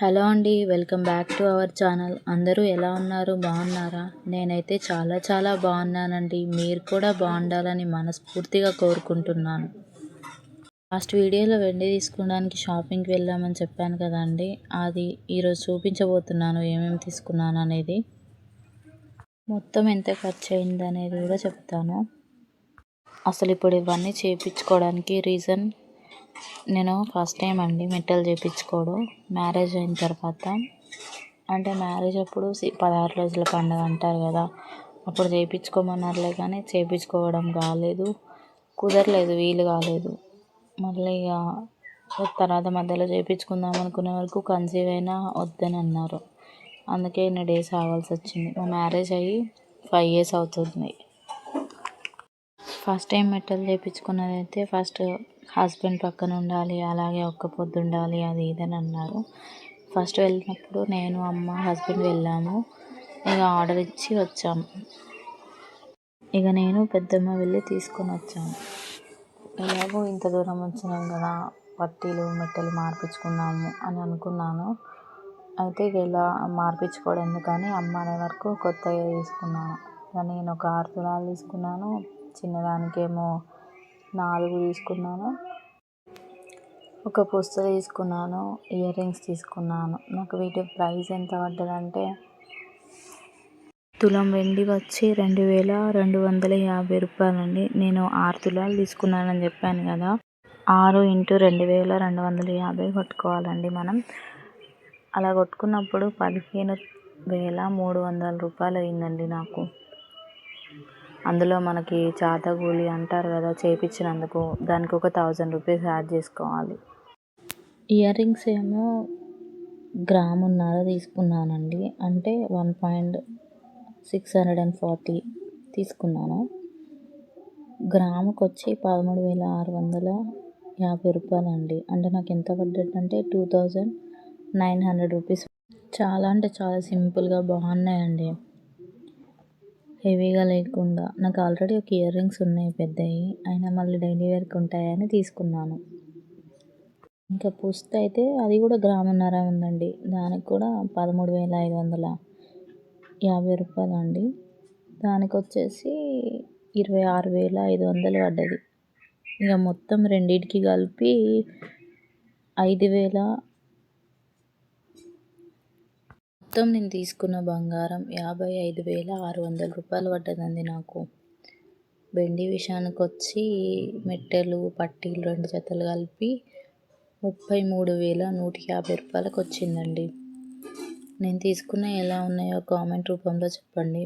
Hello అండి. Welcome back to our channel. అందరూ ఎలా ఉన్నారు? బాగున్నారా? నేనైతే చాలా బాగున్నానండి. మీరు కూడా బాగుండాలని మనస్ఫూర్తిగా కోరుకుంటున్నాను. లాస్ట్ వీడియోలో వెండి తీసుకోవడానికి షాపింగ్కి వెళ్ళామని చెప్పాను కదండి. అది ఈరోజు చూపించబోతున్నాను ఏమేమి తీసుకున్నాను అనేది. మొత్తం ఎంత ఖర్చు అయింది అనేది కూడా చెప్తాను. అసలు ఇప్పుడు ఇవన్నీ చేయించుకోవడానికి రీజన్, నేను ఫస్ట్ టైం అండి మెట్టలు చేయించుకోవడం మ్యారేజ్ అయిన తర్వాత. అంటే మ్యారేజ్ అప్పుడు 16 రోజుల పండుగ అంటారు కదా, అప్పుడు చేయించుకోమన్నారులే కానీ చేయించుకోవడం కాలేదు, కుదరలేదు, వీలు కాలేదు. మళ్ళీ తర్వాత మధ్యలో చేయించుకుందాం అనుకునే వరకు కన్సీవ్ అయినా వద్దని అన్నారు. అందుకే ఇన్ని డేస్ ఆగాల్సి వచ్చింది. మా మ్యారేజ్ అయ్యి 5 years అవుతుంది. ఫస్ట్ టైం మెట్టలు చేయించుకున్నది అయితే ఫస్ట్ హస్బెండ్ పక్కన ఉండాలి, అలాగే ఒక్క పొద్దు ఉండాలి, అది ఇదని అన్నారు. ఫస్ట్ వెళ్ళినప్పుడు నేను, అమ్మ, హస్బెండ్ వెళ్ళాము. ఆర్డర్ ఇచ్చి వచ్చాము. నేను పెద్దమ్మ వెళ్ళి తీసుకొని వచ్చాము. ఎలాగో ఇంత దూరం వచ్చినాం కదా, పట్టీలు మెట్టలు మార్పించుకుందాము అని అనుకున్నాను. అయితే ఇలా మార్పించుకోవడం ఎందుకని అమ్మ అనే వరకు కొత్తగా తీసుకున్నాను. నేను ఒక 6 తులాలు తీసుకున్నాను. చిన్నదానికేమో 4 తీసుకున్నాను. ఒక పుస్తక తీసుకున్నాను, ఇయర్ రింగ్స్ తీసుకున్నాను. నాకు వీటి ప్రైస్ ఎంత పడ్డదంటే, తులం వెండి వచ్చి 2250 రూపాయలండి. నేను 6 తులాలు తీసుకున్నానని చెప్పాను కదా, 6 × 2250 కొట్టుకోవాలండి మనం. అలా కొట్టుకున్నప్పుడు 15,300 రూపాయలు అయిందండి నాకు. అందులో మనకి చాతగూలి అంటారు కదా, చేయించినందుకు దానికి ఒక 1000 రూపీస్ యాడ్ చేసుకోవాలి. ఇయర్ రింగ్స్ ఏమో 1.5 గ్రాము తీసుకున్నానండి. అంటే 1.640 తీసుకున్నాను. గ్రాముకి వచ్చి 13,650 రూపాయలండి. అంటే నాకు ఎంత పడ్డదంటే 2,900 రూపీస్. చాలా సింపుల్గా బాగున్నాయండి, హెవీగా లేకుండా. నాకు ఆల్రెడీ ఒక ఇయర్ రింగ్స్ ఉన్నాయి పెద్దవి, అయినా మళ్ళీ డైలీ వేర్కి ఉంటాయని తీసుకున్నాను. ఇంకా పుస్తక అయితే అది కూడా 1.5 గ్రాము ఉందండి. దానికి కూడా 13,550 రూపాయలండి. దానికి వచ్చేసి 26,500 పడ్డది. మొత్తం రెండింటికి కలిపి 5,000. మొత్తం నేను తీసుకున్న బంగారం 55,600 రూపాయలు పడ్డదండి నాకు. వెండి విషయానికి వచ్చి మెట్టెలు, పట్టీలు 2 జతలు కలిపి 33,150 రూపాయలకు వచ్చిందండి. నేను తీసుకున్న ఎలా ఉన్నాయో కామెంట్ రూపంలో చెప్పండి.